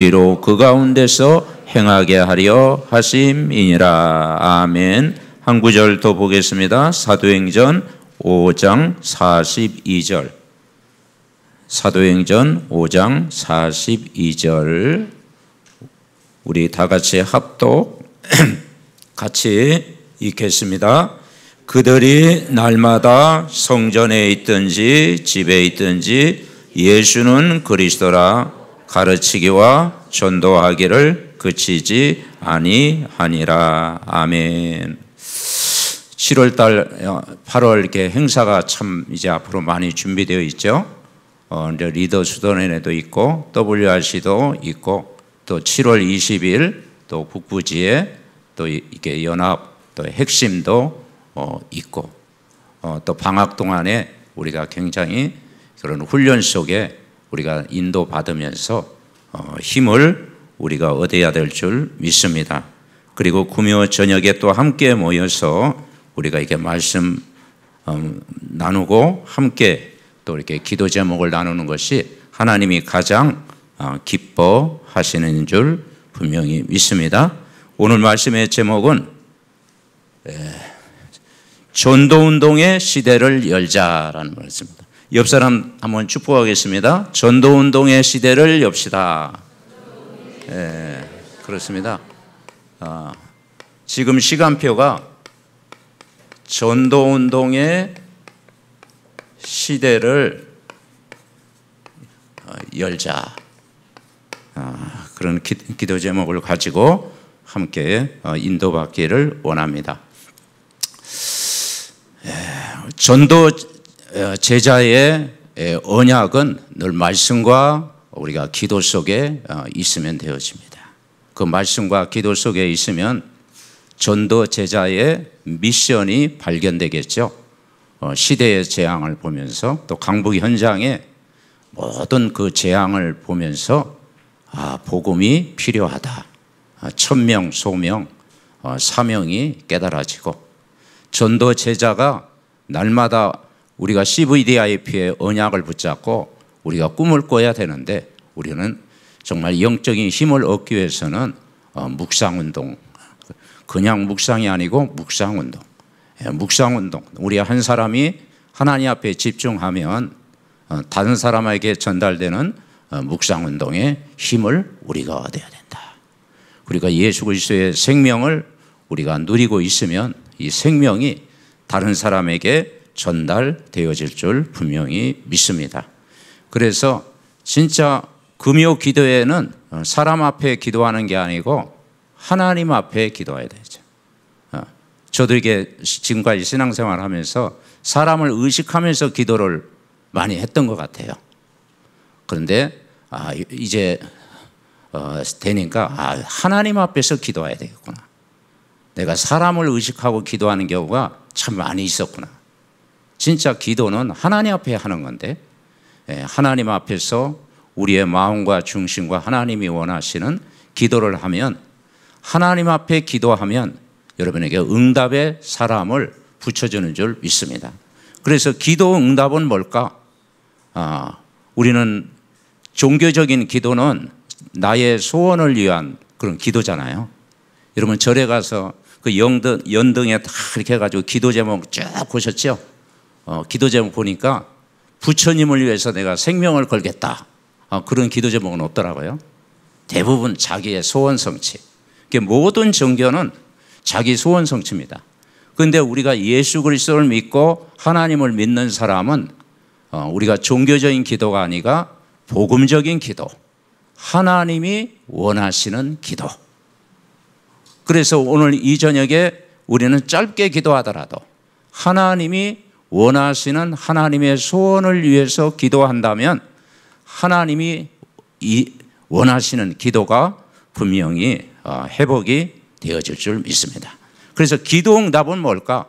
이로 그 가운데서 행하게 하려 하심이니라. 아멘. 한 구절 더 보겠습니다. 사도행전 5장 42절. 사도행전 5장 42절. 우리 다 같이 합독 같이 읽겠습니다. 그들이 날마다 성전에 있든지 집에 있든지 예수는 그리스도라 가르치기와 전도하기를 그치지 아니하니라. 아멘. 7월달, 8월 이렇게 행사가 참 이제 앞으로 많이 준비되어 있죠. 이제 리더 수련회도 있고 WRC도 있고 또 7월 20일 또 북부지에 또 이렇게 연합 또 핵심도 있고 또 방학 동안에 우리가 굉장히 그런 훈련 속에 우리가 인도받으면서 힘을 우리가 얻어야 될 줄 믿습니다. 그리고 금요 저녁에 또 함께 모여서 우리가 이렇게 말씀 나누고 함께 또 이렇게 기도 제목을 나누는 것이 하나님이 가장 기뻐하시는 줄 분명히 믿습니다. 오늘 말씀의 제목은 전도운동의 시대를 열자라는 말씀입니다. 옆 사람 한번 축복하겠습니다. 전도운동의 시대를 엽시다. 그렇습니다. 지금 시간표가 전도운동의 시대를 열자. 그런 기도 제목을 가지고 함께 인도받기를 원합니다. 전도 제자의 언약은 늘 말씀과 우리가 기도 속에 있으면 되어집니다. 그 말씀과 기도 속에 있으면 전도 제자의 미션이 발견되겠죠. 시대의 재앙을 보면서 또 강북 현장의 모든 그 재앙을 보면서 복음이 필요하다. 천명, 소명, 사명이 깨달아지고 전도 제자가 날마다 우리가 CVDIP의 언약을 붙잡고 우리가 꿈을 꿔야 되는데 우리는 정말 영적인 힘을 얻기 위해서는 묵상운동, 그냥 묵상이 아니고 묵상운동, 묵상운동. 우리 한 사람이 하나님 앞에 집중하면 다른 사람에게 전달되는 묵상운동의 힘을 우리가 얻어야 된다. 우리가 예수 그리스도의 생명을 우리가 누리고 있으면 이 생명이 다른 사람에게 전달되어질 줄 분명히 믿습니다. 그래서 진짜 금요 기도회는 사람 앞에 기도하는 게 아니고 하나님 앞에 기도해야 되죠. 저도 이게 지금까지 신앙생활 하면서 사람을 의식하면서 기도를 많이 했던 것 같아요. 그런데 이제 되니까 하나님 앞에서 기도해야 되겠구나. 내가 사람을 의식하고 기도하는 경우가 참 많이 있었구나. 진짜 기도는 하나님 앞에 하는 건데 하나님 앞에서 우리의 마음과 중심과 하나님이 원하시는 기도를 하면 하나님 앞에 기도하면 여러분에게 응답의 사람을 붙여주는 줄 믿습니다. 그래서 기도 응답은 뭘까? 우리는 종교적인 기도는 나의 소원을 위한 그런 기도잖아요. 여러분 절에 가서 그 연등에 다 이렇게 해가지고 기도 제목 쭉 보셨죠? 기도 제목 보니까 부처님을 위해서 내가 생명을 걸겠다. 그런 기도 제목은 없더라고요. 대부분 자기의 소원 성취. 모든 종교는 자기 소원 성취입니다. 그런데 우리가 예수 그리스도를 믿고 하나님을 믿는 사람은 우리가 종교적인 기도가 아니라 복음적인 기도, 하나님이 원하시는 기도. 그래서 오늘 이 저녁에 우리는 짧게 기도하더라도 하나님이 원하시는 하나님의 소원을 위해서 기도한다면 하나님이 원하시는 기도가 분명히 회복이 되어질 줄 믿습니다. 그래서 기도 응답은 뭘까?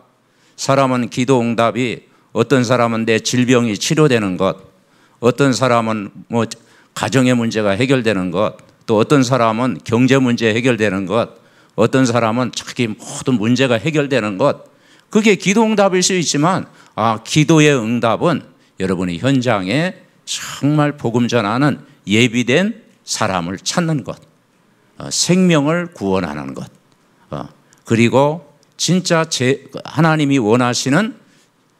사람은 기도 응답이 어떤 사람은 내 질병이 치료되는 것, 어떤 사람은 뭐 가정의 문제가 해결되는 것, 또 어떤 사람은 경제 문제 해결되는 것, 어떤 사람은 자기 모든 문제가 해결되는 것, 그게 기도 응답일 수 있지만 기도의 응답은 여러분이 현장에 정말 복음 전하는 예비된 사람을 찾는 것, 생명을 구원하는 것, 그리고 진짜 하나님이 원하시는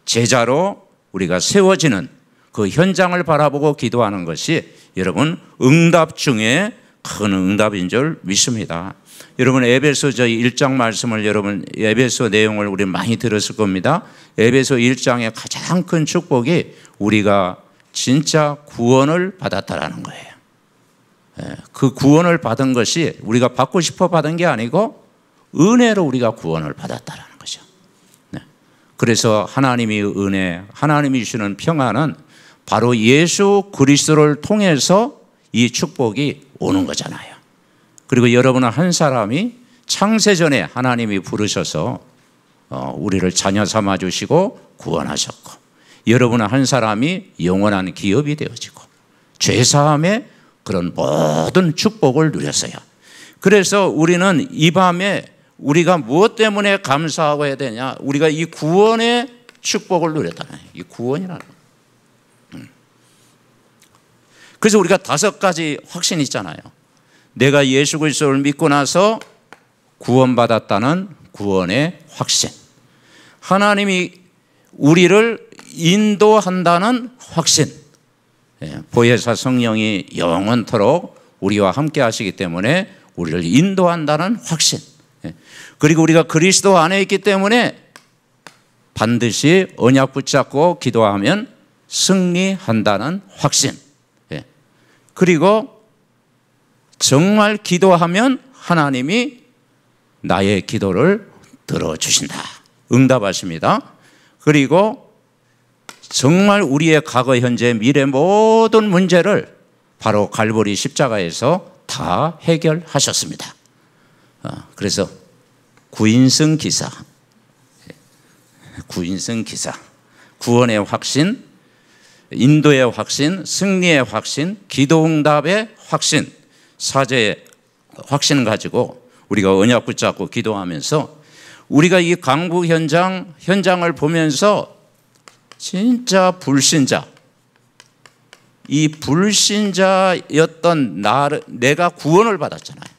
제자로 우리가 세워지는 그 현장을 바라보고 기도하는 것이 여러분 응답 중에 큰 응답인 줄 믿습니다. 여러분 에베소 1장 말씀을 여러분 에베소 내용을 우리 많이 들었을 겁니다. 에베소 1장의 가장 큰 축복이 우리가 진짜 구원을 받았다라는 거예요. 그 구원을 받은 것이 우리가 받고 싶어 받은 게 아니고 은혜로 우리가 구원을 받았다라는 거죠. 그래서 하나님의 은혜, 하나님이 주시는 평안은 바로 예수 그리스도를 통해서 이 축복이 오는 거잖아요. 그리고 여러분은 한 사람이 창세전에 하나님이 부르셔서 우리를 자녀 삼아주시고 구원하셨고, 여러분은 한 사람이 영원한 기업이 되어지고 죄사함의 그런 모든 축복을 누렸어요. 그래서 우리는 이 밤에 우리가 무엇 때문에 감사하고 해야 되냐? 우리가 이 구원의 축복을 누렸다는 거예요. 이 구원이라는 거예요. 그래서 우리가 5가지 확신이 있잖아요. 내가 예수 그리스도를 믿고 나서 구원받았다는 구원의 확신, 하나님이 우리를 인도한다는 확신, 보혜사 성령이 영원토록 우리와 함께 하시기 때문에 우리를 인도한다는 확신, 그리고 우리가 그리스도 안에 있기 때문에 반드시 언약 붙잡고 기도하면 승리한다는 확신, 그리고 정말 기도하면 하나님이 나의 기도를 들어주신다, 응답하십니다. 그리고 정말 우리의 과거, 현재, 미래 모든 문제를 바로 갈보리 십자가에서 다 해결하셨습니다. 그래서 구인승 기사, 구원의 확신, 인도의 확신, 승리의 확신, 기도응답의 확신, 사죄의 확신을 가지고 우리가 언약 붙잡고 기도하면서 우리가 이 강북 현장을 보면서 진짜 불신자, 이 불신자였던 내가 구원을 받았잖아요.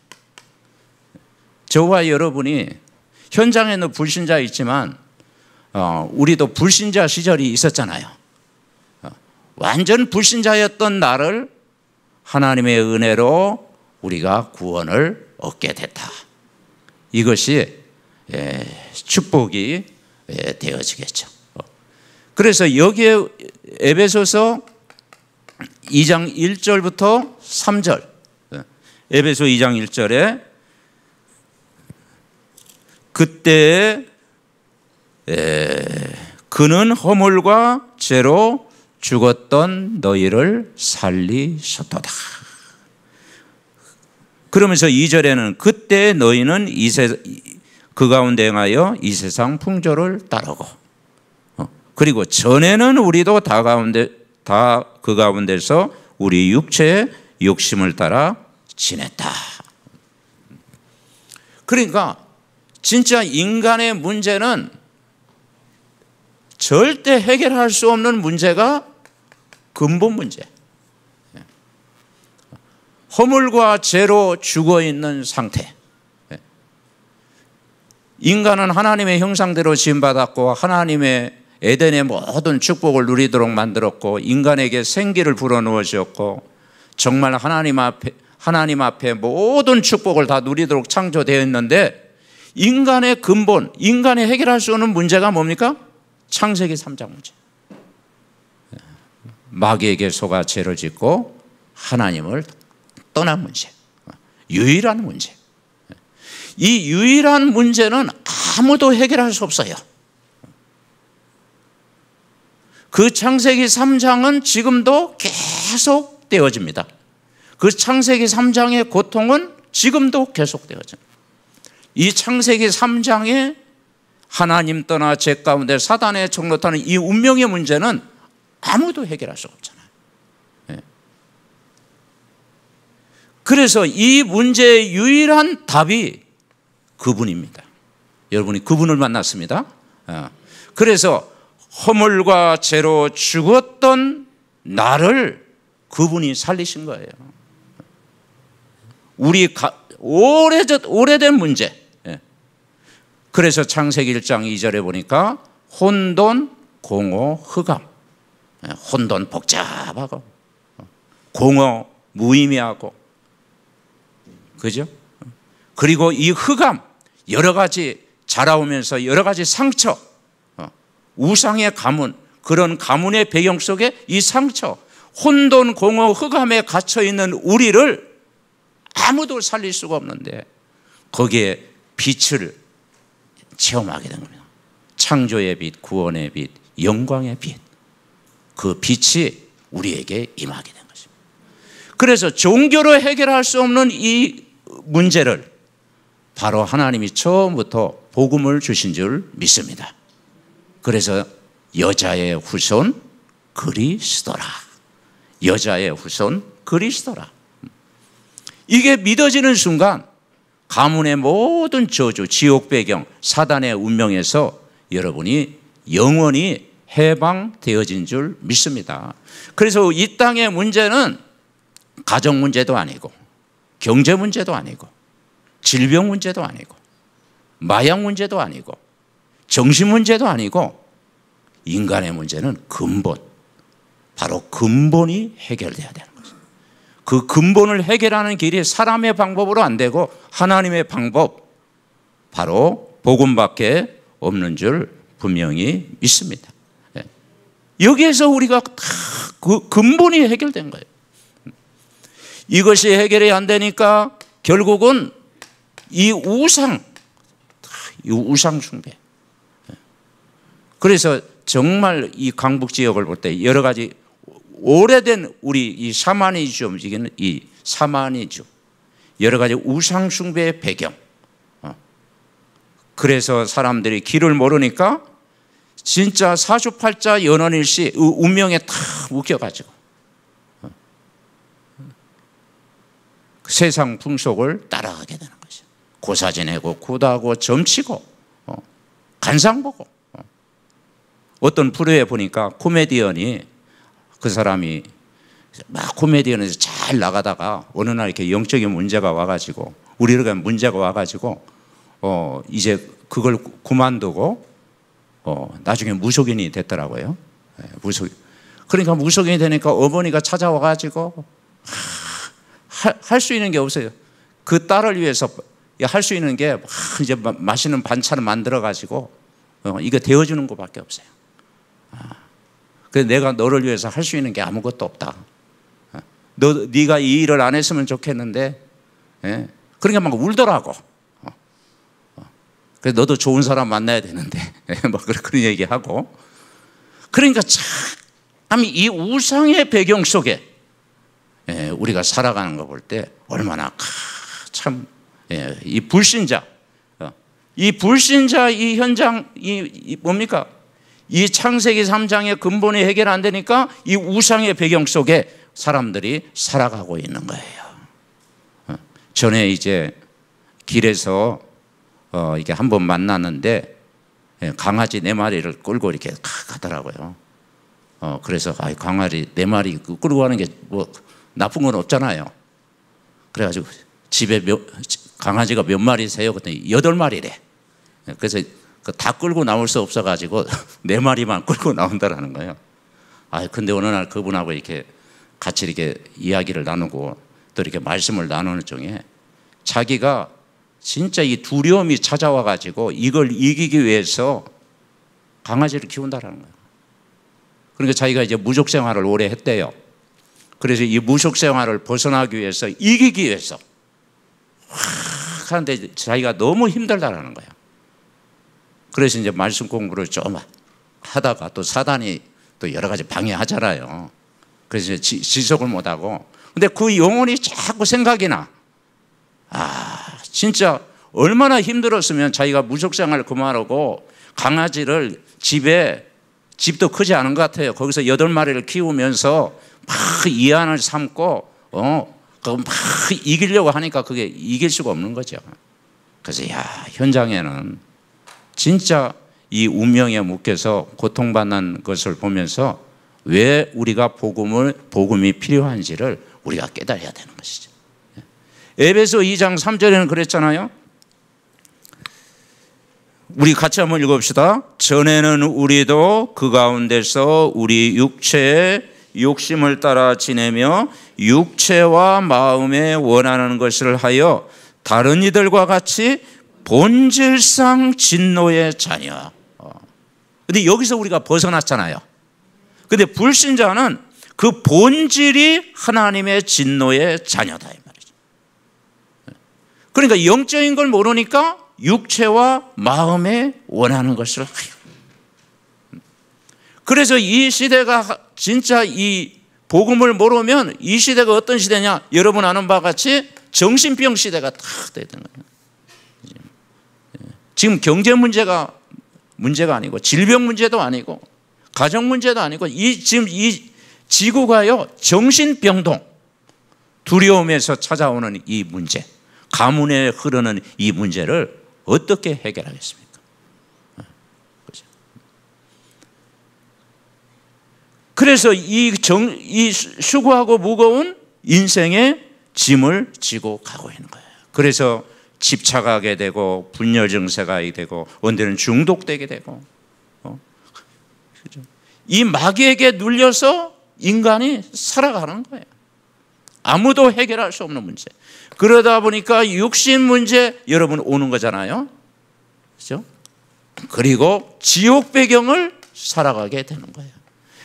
저와 여러분이 현장에는 불신자 있지만 우리도 불신자 시절이 있었잖아요. 완전 불신자였던 나를 하나님의 은혜로 우리가 구원을 얻게 됐다. 이것이 축복이 되어지겠죠. 그래서 여기에 에베소서 2장 1절부터 3절, 에베소 2장 1절에 그때 그는 허물과 죄로 죽었던 너희를 살리셨도다. 그러면서 2절에는 그때 너희는 그 가운데 행하여 이 세상 풍조를 따르고, 그리고 전에는 우리도 다 그 가운데서 우리 육체의 욕심을 따라 지냈다. 그러니까 진짜 인간의 문제는 절대 해결할 수 없는 문제가 근본 문제, 허물과 죄로 죽어있는 상태. 인간은 하나님의 형상대로 지음받았고 하나님의 에덴의 모든 축복을 누리도록 만들었고 인간에게 생기를 불어넣어 주었고 정말 하나님 앞에 모든 축복을 다 누리도록 창조되어 있는데, 인간의 근본, 인간이 해결할 수 없는 문제가 뭡니까? 창세기 3장 문제. 마귀에게 속아 죄를 짓고 하나님을 떠난 문제, 유일한 문제. 이 유일한 문제는 아무도 해결할 수 없어요. 그 창세기 3장은 지금도 계속 되어집니다. 그 창세기 3장의 고통은 지금도 계속 되어집니다. 이 창세기 3장에 하나님 떠나 죄 가운데 사단의 정노타는 이 운명의 문제는 아무도 해결할 수 없잖아요. 그래서 이 문제의 유일한 답이 그분입니다. 여러분이 그분을 만났습니다. 그래서 허물과 죄로 죽었던 나를 그분이 살리신 거예요. 오래된 문제. 그래서 창세기 1장 2절에 보니까 혼돈, 공허, 흑암. 혼돈 복잡하고, 공허 무의미하고, 그죠? 그리고 이 흑암, 여러 가지 자라오면서 여러 가지 상처, 우상의 가문, 그런 가문의 배경 속에 이 상처, 혼돈, 공허, 흑암에 갇혀 있는 우리를 아무도 살릴 수가 없는데 거기에 빛을 체험하게 된 겁니다. 창조의 빛, 구원의 빛, 영광의 빛. 그 빛이 우리에게 임하게 된 것입니다. 그래서 종교로 해결할 수 없는 이 문제를 바로 하나님이 처음부터 복음을 주신 줄 믿습니다. 그래서 여자의 후손 그리스도라. 여자의 후손 그리스도라. 이게 믿어지는 순간 가문의 모든 저주, 지옥 배경, 사단의 운명에서 여러분이 영원히 해방되어진 줄 믿습니다. 그래서 이 땅의 문제는 가정 문제도 아니고, 경제 문제도 아니고, 질병 문제도 아니고, 마약 문제도 아니고, 정신 문제도 아니고, 인간의 문제는 근본, 바로 근본이 해결돼야 되는 거죠. 그 근본을 해결하는 길이 사람의 방법으로 안 되고 하나님의 방법, 바로 복음밖에 없는 줄 분명히 믿습니다. 여기에서 우리가 다 그 근본이 해결된 거예요. 이것이 해결이 안 되니까 결국은 이 우상 숭배. 그래서 정말 이 강북 지역을 볼 때 여러 가지 오래된 우리 이 샤머니즘, 이 샤머니즘, 여러 가지 우상 숭배의 배경. 그래서 사람들이 길을 모르니까 진짜 사주팔자 연원일시 운명에 다 묶여가지고 세상 풍속을 따라가게 되는 것이죠. 고사 지내고 굿하고 점치고 간상 보고. 어떤 프로에 보니까 코미디언이, 그 사람이 막 코미디언에서 잘 나가다가 어느 날 이렇게 영적인 문제가 와가지고, 우리가 문제가 와가지고 이제 그걸 그만두고 나중에 무속인이 됐더라고요. 그러니까 무속인이 되니까 어머니가 찾아와가지고 할 수 있는 게 없어요. 그 딸을 위해서 할 수 있는 게 이제 맛있는 반찬을 만들어가지고 이거 데워주는 것밖에 없어요. 그래서 내가 너를 위해서 할 수 있는 게 아무것도 없다. 네가 이 일을 안 했으면 좋겠는데, 그러니까 막 울더라고. 그래서 너도 좋은 사람 만나야 되는데, 뭐 그런 얘기하고. 그러니까 참 이 우상의 배경 속에 우리가 살아가는 거 볼 때 얼마나 참 이 불신자, 이 현장, 이 뭡니까? 이 창세기 3장의 근본이 해결 안 되니까 이 우상의 배경 속에 사람들이 살아가고 있는 거예요. 전에 이제 길에서 이렇게 한번 만났는데 강아지 4마리를 끌고 이렇게 가더라고요. 그래서 강아지 4마리 끌고 가는 게 뭐 나쁜 건 없잖아요. 그래가지고 집에 강아지가 몇 마리세요? 그랬더니 8마리래. 그래서 다 끌고 나올 수 없어가지고 4마리만 끌고 나온다라는 거예요. 근데 어느 날 그분하고 이렇게 같이 이렇게 이야기를 나누고 또 이렇게 말씀을 나누는 중에 자기가 진짜 이 두려움이 찾아와가지고 이걸 이기기 위해서 강아지를 키운다라는 거예요. 그러니까 자기가 이제 무속 생활을 오래 했대요. 그래서 이 무속 생활을 벗어나기 위해서, 이기기 위해서 하는데 자기가 너무 힘들다라는 거예요. 그래서 이제 말씀 공부를 좀 하다가 또 사단이 또 여러 가지 방해하잖아요. 그래서 지속을 못하고, 근데 그 영혼이 자꾸 생각이 나. 진짜 얼마나 힘들었으면 자기가 무속생활을 그만하고 강아지를 집도 크지 않은 것 같아요. 거기서 8마리를 키우면서 막 이안을 삼고 막 이기려고 하니까 그게 이길 수가 없는 거죠. 그래서 현장에는 진짜 이 운명에 묶여서 고통받는 것을 보면서 왜 우리가 복음이 필요한지를 우리가 깨달아야 되는 것이죠. 에베소 2장 3절에는 그랬잖아요. 우리 같이 한번 읽읍시다. 전에는 우리도 그 가운데서 우리 육체의 욕심을 따라 지내며 육체와 마음에 원하는 것을 하여 다른 이들과 같이 본질상 진노의 자녀. 근데 여기서 우리가 벗어났잖아요. 근데 불신자는 그 본질이 하나님의 진노의 자녀다 이 말이죠. 그러니까 영적인 걸 모르니까 육체와 마음에 원하는 것을 해요. 그래서 이 시대가 진짜 이 복음을 모르면 이 시대가 어떤 시대냐? 여러분 아는 바와 같이 정신병 시대가 다 되는 거예요. 지금 경제 문제가 아니고 질병 문제도 아니고 가정 문제도 아니고 지금 이 지구가요 정신병동, 두려움에서 찾아오는 이 문제, 가문에 흐르는 이 문제를 어떻게 해결하겠습니까? 그래서 이 수고하고 무거운 인생의 짐을 지고 가고 있는 거예요. 그래서 집착하게 되고 분열 증세가 되고 언제는 중독되게 되고 이 마귀에게 눌려서 인간이 살아가는 거예요. 아무도 해결할 수 없는 문제. 그러다 보니까 육신 문제 여러분 오는 거잖아요. 그렇죠? 그리고 지옥 배경을 살아가게 되는 거예요.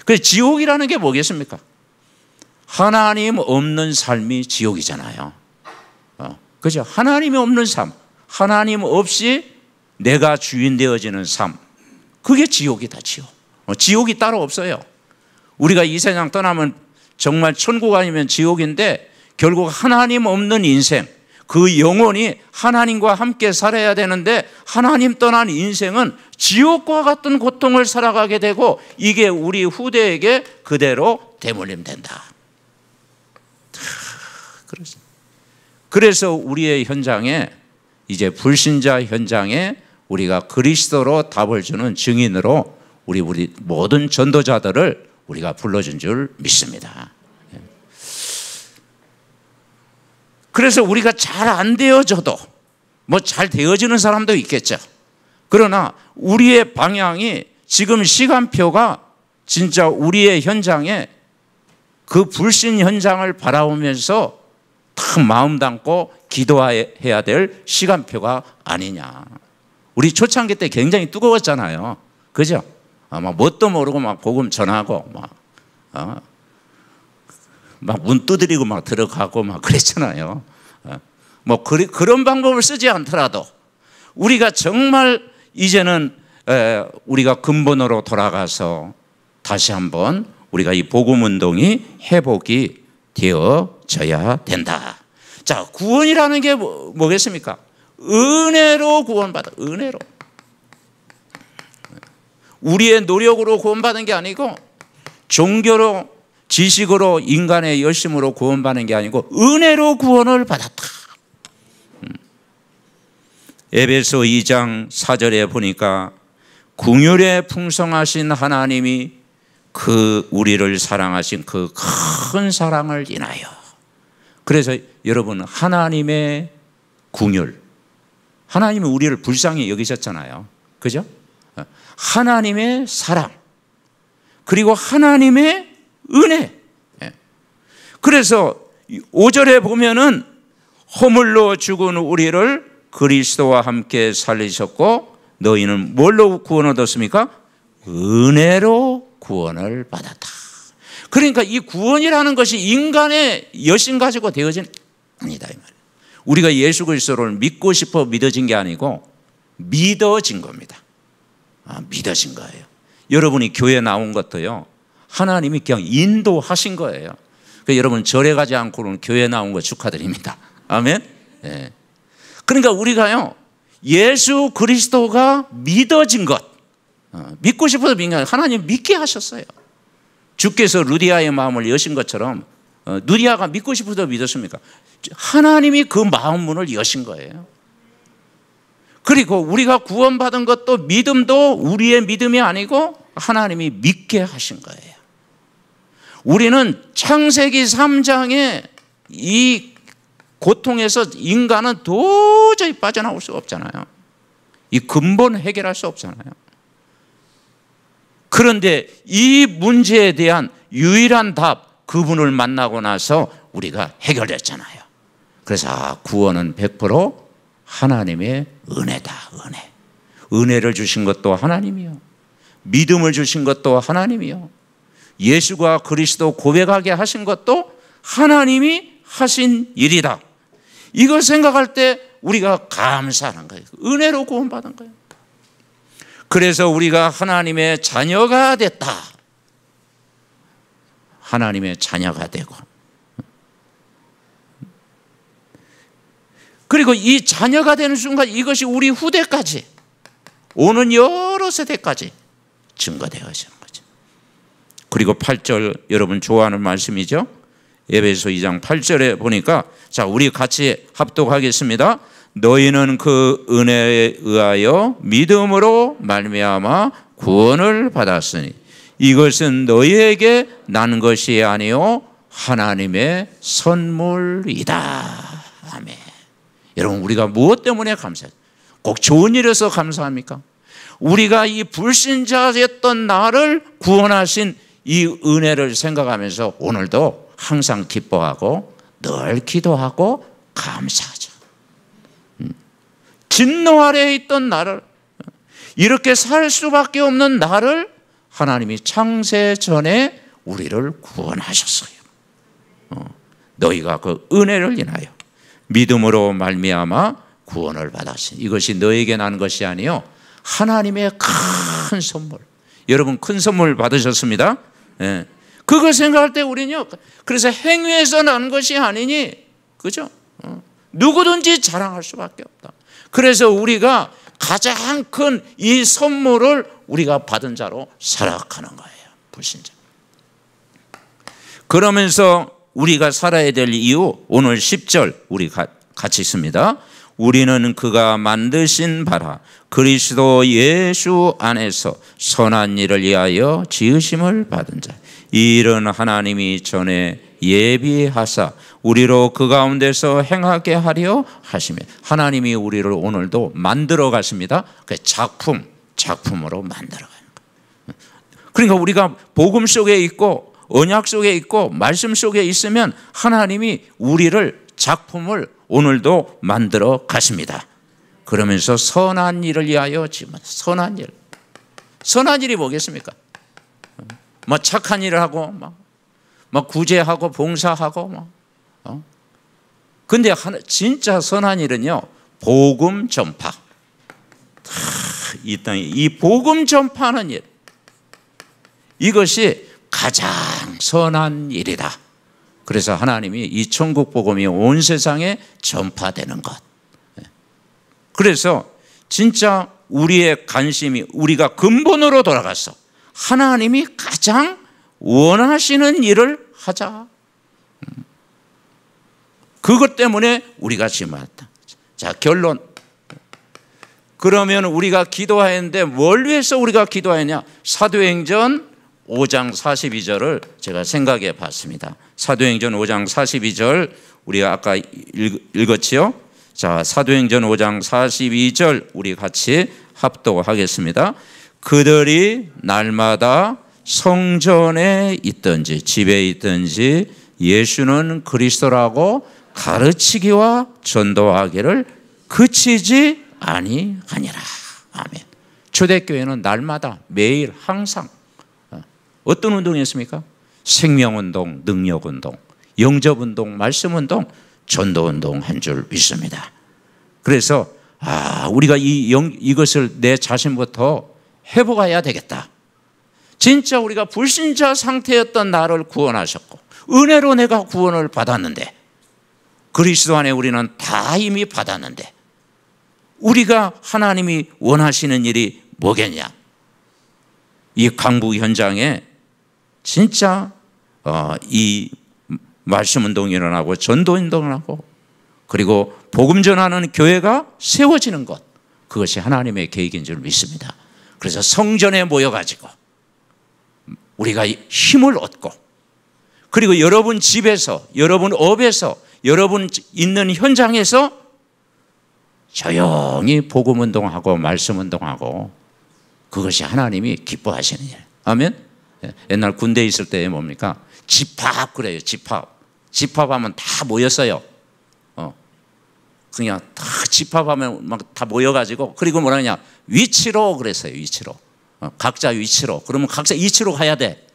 그래서 지옥이라는 게 뭐겠습니까? 하나님 없는 삶이 지옥이잖아요. 그죠? 하나님이 없는 삶, 하나님 없이 내가 주인 되어지는 삶, 그게 지옥이다. 지옥이 따로 없어요. 우리가 이 세상 떠나면 정말 천국 아니면 지옥인데 결국 하나님 없는 인생, 그 영혼이 하나님과 함께 살아야 되는데 하나님 떠난 인생은 지옥과 같은 고통을 살아가게 되고 이게 우리 후대에게 그대로 대물림된다. 그래서 우리의 현장에 이제 불신자 현장에 우리가 그리스도로 답을 주는 증인으로 우리 모든 전도자들을 우리가 불러준 줄 믿습니다. 그래서 우리가 잘 안 되어져도 뭐 잘 되어지는 사람도 있겠죠. 그러나 우리의 방향이 지금 시간표가 진짜 우리의 현장에 그 불신 현장을 바라보면서 딱 마음 담고 기도해야 될 시간표가 아니냐. 우리 초창기 때 굉장히 뜨거웠잖아요. 그죠? 막 뭣도 모르고 막 복음 전하고 막 문 두드리고 막 들어가고 막 그랬잖아요. 뭐 그런 방법을 쓰지 않더라도 우리가 정말 이제는 우리가 근본으로 돌아가서 다시 한번 우리가 이 복음 운동이 회복이 되어져야 된다. 자, 구원이라는 게 뭐겠습니까? 은혜로 구원받아. 은혜로. 우리의 노력으로 구원받은 게 아니고 종교로 지식으로 인간의 열심으로 구원받는 게 아니고 은혜로 구원을 받았다. 에베소 2장 4절에 보니까 긍휼에 풍성하신 하나님이 그 우리를 사랑하신 그 큰 사랑을 인하여. 그래서 여러분 하나님의 긍휼, 하나님이 우리를 불쌍히 여기셨잖아요. 그죠? 하나님의 사랑 그리고 하나님의 은혜. 그래서 5절에 보면은 허물로 죽은 우리를 그리스도와 함께 살리셨고 너희는 뭘로 구원 얻었습니까? 은혜로 구원을 받았다. 그러니까 이 구원이라는 것이 인간의 여신 가지고 되어진 아니다 이 말이에요. 우리가 예수 그리스도를 믿고 싶어 믿어진 게 아니고 믿어진 겁니다. 믿어진 거예요. 여러분이 교회 나온 것도요 하나님이 그냥 인도하신 거예요. 그러니까 여러분 절에 가지 않고는 교회 나온 거 축하드립니다. 아멘. 네. 그러니까 우리가요 예수 그리스도가 믿어진 것, 믿고 싶어서 믿는 게 아니라 하나님 믿게 하셨어요. 주께서 루디아의 마음을 여신 것처럼 루디아가 믿고 싶어서 믿었습니까? 하나님이 그 마음 문을 여신 거예요. 그리고 우리가 구원받은 것도 믿음도 우리의 믿음이 아니고 하나님이 믿게 하신 거예요. 우리는 창세기 3장에 이 고통에서 인간은 도저히 빠져나올 수 없잖아요. 이 근본 해결할 수 없잖아요. 그런데 이 문제에 대한 유일한 답, 그분을 만나고 나서 우리가 해결됐잖아요. 그래서 구원은 100% 하나님의 은혜다. 은혜. 은혜를 주신 것도 하나님이요, 믿음을 주신 것도 하나님이요, 예수가 그리스도 고백하게 하신 것도 하나님이 하신 일이다. 이걸 생각할 때 우리가 감사하는 거예요. 은혜로 구원받은 거예요. 그래서 우리가 하나님의 자녀가 됐다. 하나님의 자녀가 되고, 그리고 이 자녀가 되는 순간 이것이 우리 후대까지, 오는 여러 세대까지 증거되어지는 거죠. 그리고 8절, 여러분 좋아하는 말씀이죠. 에베소 2장 8절에 보니까, 자, 우리 같이 합독하겠습니다. 너희는 그 은혜에 의하여 믿음으로 말미암아 구원을 받았으니 이것은 너희에게 난 것이 아니요 하나님의 선물이다. 아멘. 여러분, 우리가 무엇 때문에 감사해요? 꼭 좋은 일에서 감사합니까? 우리가 이 불신자였던 나를 구원하신 이 은혜를 생각하면서 오늘도 항상 기뻐하고 늘 기도하고 감사하죠. 진노 아래에 있던 나를, 이렇게 살 수밖에 없는 나를 하나님이 창세 전에 우리를 구원하셨어요. 너희가 그 은혜를 인하여 믿음으로 말미암아 구원을 받았으니 이것이 너에게 난 것이 아니요 하나님의 큰 선물. 여러분, 큰 선물 받으셨습니다. 예. 그걸 생각할 때 우리는요, 그래서 행위에서 난 것이 아니니, 그죠? 누구든지 자랑할 수밖에 없다. 그래서 우리가 가장 큰 이 선물을 우리가 받은 자로 살아가는 거예요. 불신자. 그러면서 우리가 살아야 될 이유, 오늘 10절 우리 같이 있습니다. 우리는 그가 만드신 바라 그리스도 예수 안에서 선한 일을 위하여 지으심을 받은 자, 이 일은 하나님이 전에 예비하사 우리로 그 가운데서 행하게 하려 하시며, 하나님이 우리를 오늘도 만들어 가십니다. 그 작품으로 만들어 가는 거예요. 그러니까 우리가 복음 속에 있고 언약 속에 있고 말씀 속에 있으면 하나님이 우리를, 작품을 오늘도 만들어 가십니다. 그러면서 선한 일을 위하여 지으면, 선한 일. 선한 일이 뭐겠습니까? 뭐 착한 일을 하고 막 구제하고 봉사하고 근데 진짜 선한 일은요, 복음 전파. 이 땅에 이 복음 전파하는 일, 이것이 가장 선한 일이다. 그래서 하나님이 이 천국 복음이 온 세상에 전파되는 것. 그래서 진짜 우리의 관심이, 우리가 근본으로 돌아가서 하나님이 가장 원하시는 일을 하자. 그것 때문에 우리가 지금 왔다. 자, 결론. 그러면 우리가 기도하였는데 뭘 위해서 우리가 기도하였냐? 사도행전 5장 42절을 제가 생각해 봤습니다. 사도행전 5장 42절 우리가 아까 읽었지요? 자, 사도행전 5장 42절 우리 같이 합독하겠습니다. 그들이 날마다 성전에 있든지 집에 있든지 예수는 그리스도라고 가르치기와 전도하기를 그치지 아니하니라. 아멘. 초대교회는 날마다 매일 항상 어떤 운동이었습니까? 생명운동, 능력운동, 영접운동, 말씀운동, 전도운동 한 줄 믿습니다. 그래서 우리가 이것을 내 자신부터 해보아야 되겠다. 진짜 우리가 불신자 상태였던 나를 구원하셨고 은혜로 내가 구원을 받았는데, 그리스도 안에 우리는 다 이미 받았는데 우리가 하나님이 원하시는 일이 뭐겠냐? 이 강북 현장에 진짜 이 말씀운동이 일어나고 전도운동을 하고 그리고 복음 전하는 교회가 세워지는 것, 그것이 하나님의 계획인 줄 믿습니다. 그래서 성전에 모여가지고 우리가 힘을 얻고, 그리고 여러분 집에서, 여러분 업에서, 여러분 있는 현장에서 조용히 복음 운동하고 말씀 운동하고 그것이 하나님이 기뻐하시는 일. 아멘. 옛날 군대에 있을 때 뭡니까? 집합 그래요. 집합하면 다 모였어요. 그냥 다 집합하면 막 다 모여가지고 그리고 뭐라 하냐 위치로 그랬어요. 위치로. 각자 위치로. 그러면 각자 위치로 가야 돼.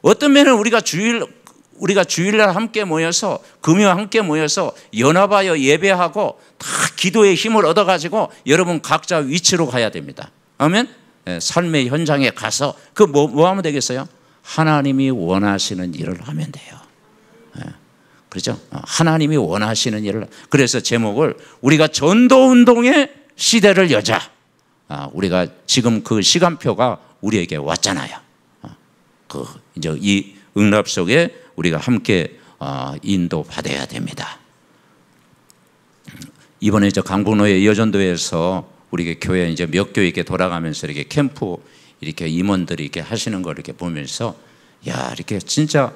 어떤 면은 우리가 주일날 함께 모여서 금요 함께 모여서 연합하여 예배하고 다 기도의 힘을 얻어가지고 여러분 각자 위치로 가야 됩니다. 아멘. 삶의 현장에 가서 그 뭐 하면 되겠어요? 하나님이 원하시는 일을 하면 돼요. 그렇죠? 하나님이 원하시는 일을. 그래서 제목을 우리가 전도운동의 시대를 여자. 우리가 지금 그 시간표가 우리에게 왔잖아요. 이제 이 응답 속에 우리가 함께 인도받아야 됩니다. 이번에 강북로의 여전도에서 우리 교회 이제 몇 교회 이렇게 돌아가면서 이렇게 캠프 이렇게 임원들이 이렇게 하시는 걸 이렇게 보면서 야 이렇게 진짜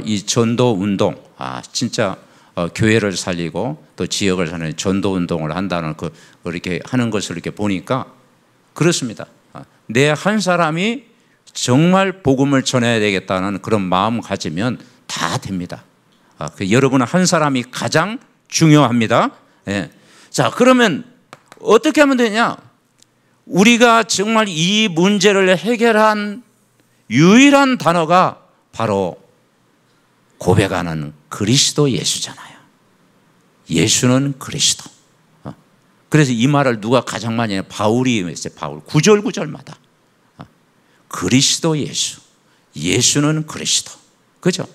이 전도 운동 진짜 교회를 살리고 또 지역을 살리는 전도 운동을 한다는 그 이렇게 하는 것을 이렇게 보니까 그렇습니다. 내 한 사람이 정말 복음을 전해야 되겠다는 그런 마음 가지면 다 됩니다. 여러분 한 사람이 가장 중요합니다. 예. 자, 그러면 어떻게 하면 되냐? 우리가 정말 이 문제를 해결한 유일한 단어가 바로 고백하는 그리스도 예수잖아요. 예수는 그리스도. 그래서 이 말을 누가 가장 많이 해요? 바울이 했어요. 바울. 구절마다. 그리스도 예수. 예수는 그리스도. 그죠?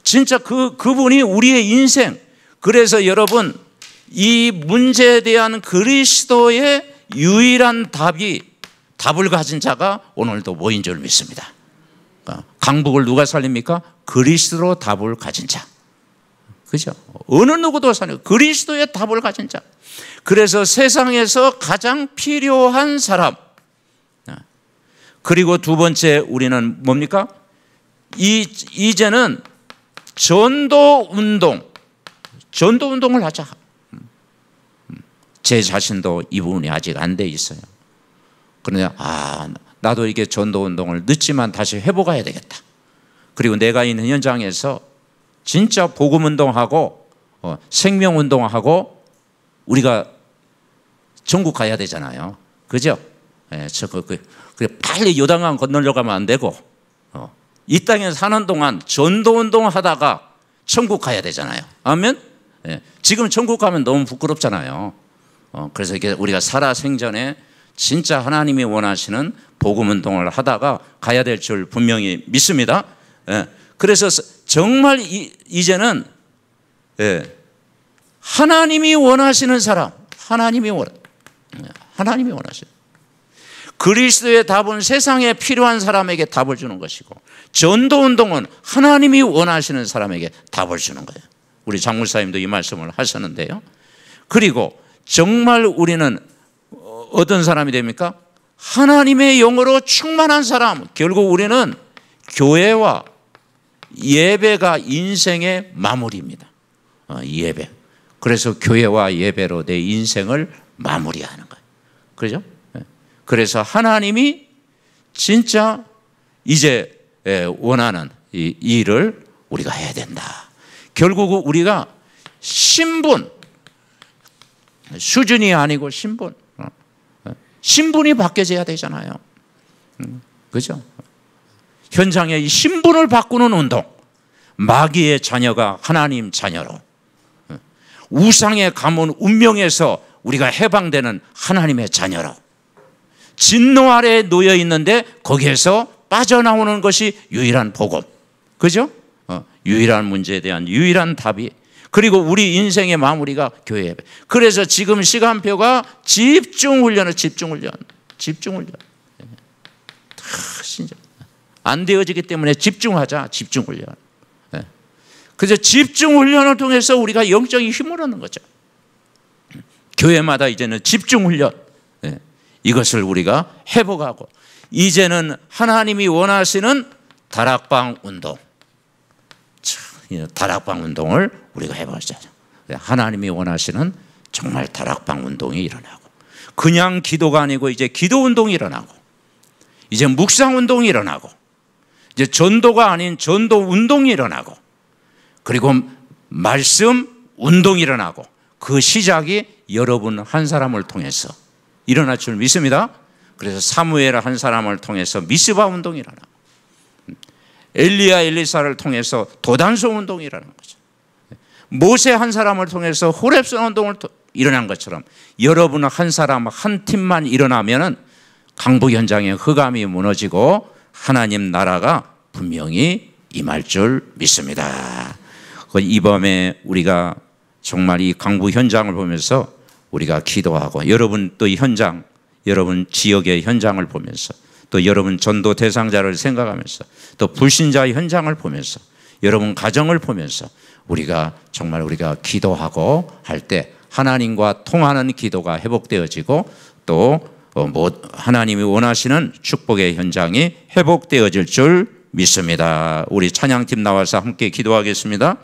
진짜 그분이 우리의 인생. 그래서 여러분, 이 문제에 대한 그리스도의 유일한 답을 가진 자가 오늘도 모인 줄 믿습니다. 강북을 누가 살립니까? 그리스도로 답을 가진 자. 그죠? 어느 누구도 살려. 그리스도의 답을 가진 자. 그래서 세상에서 가장 필요한 사람. 그리고 두 번째 우리는 뭡니까? 이제는 전도운동을 하자. 제 자신도 이 부분이 아직 안 돼 있어요. 그러냐, 나도 이게 전도운동을 늦지만 다시 해보아야 되겠다. 그리고 내가 있는 현장에서 진짜 복음운동하고 생명운동하고 우리가 전국 가야 되잖아요. 그죠? 빨리 요단강 건너려고 하면 안 되고 이 땅에 사는 동안 전도운동 하다가 천국 가야 되잖아요. 아멘? 지금 천국 가면 너무 부끄럽잖아요. 그래서 이게 우리가 살아생전에 진짜 하나님이 원하시는 복음운동을 하다가 가야 될 줄 분명히 믿습니다. 그래서 정말 이제는 하나님이 원하시는 사람, 하나님이 원하시는 그리스도의 답은 세상에 필요한 사람에게 답을 주는 것이고 전도운동은 하나님이 원하시는 사람에게 답을 주는 거예요. 우리 장물사님도 이 말씀을 하셨는데요. 그리고 정말 우리는 어떤 사람이 됩니까? 하나님의 영으로 충만한 사람. 결국 우리는 교회와 예배가 인생의 마무리입니다. 예배. 그래서 교회와 예배로 내 인생을 마무리하는 거예요. 그렇죠? 그래서 하나님이 진짜 이제 원하는 이 일을 우리가 해야 된다. 결국 우리가 신분, 수준이 아니고 신분이 바뀌어져야 되잖아요. 그죠? 현장에 이 신분을 바꾸는 운동. 마귀의 자녀가 하나님 자녀로, 우상의 가문 운명에서 우리가 해방되는 하나님의 자녀로, 진노 아래에 놓여 있는데 거기에서 빠져나오는 것이 유일한 복음. 그죠? 유일한 문제에 대한 유일한 답이. 그리고 우리 인생의 마무리가 교회 예배. 그래서 지금 시간표가 집중훈련. 진짜 안 되어지기 때문에 집중하자. 집중훈련. 그래서 집중훈련을 통해서 우리가 영적인 힘을 얻는 거죠. 교회마다 이제는 집중훈련, 이것을 우리가 회복하고, 이제는 하나님이 원하시는 다락방 운동. 다락방 운동을 우리가 해보자. 하나님이 원하시는 정말 다락방 운동이 일어나고, 그냥 기도가 아니고 이제 기도 운동이 일어나고, 이제 묵상 운동이 일어나고, 이제 전도가 아닌 전도 운동이 일어나고, 그리고 말씀 운동이 일어나고, 그 시작이 여러분 한 사람을 통해서 일어날 줄 믿습니다. 그래서 사무엘 한 사람을 통해서 미스바 운동이 일어나고, 엘리야 엘리사를 통해서 도단소 운동이 일어난 거죠. 모세 한 사람을 통해서 호렙산 운동을 일어난 것처럼 여러분 한 사람 한 팀만 일어나면은 강북 현장의 흑암이 무너지고 하나님 나라가 분명히 임할 줄 믿습니다. 이 밤에 우리가 정말 이 강북 현장을 보면서 우리가 기도하고, 여러분 또 이 현장, 여러분 지역의 현장을 보면서, 또 여러분 전도 대상자를 생각하면서, 또 불신자의 현장을 보면서, 여러분 가정을 보면서 우리가 정말 우리가 기도하고 할 때 하나님과 통하는 기도가 회복되어지고, 또 하나님이 원하시는 축복의 현장이 회복되어질 줄 믿습니다. 우리 찬양팀 나와서 함께 기도하겠습니다.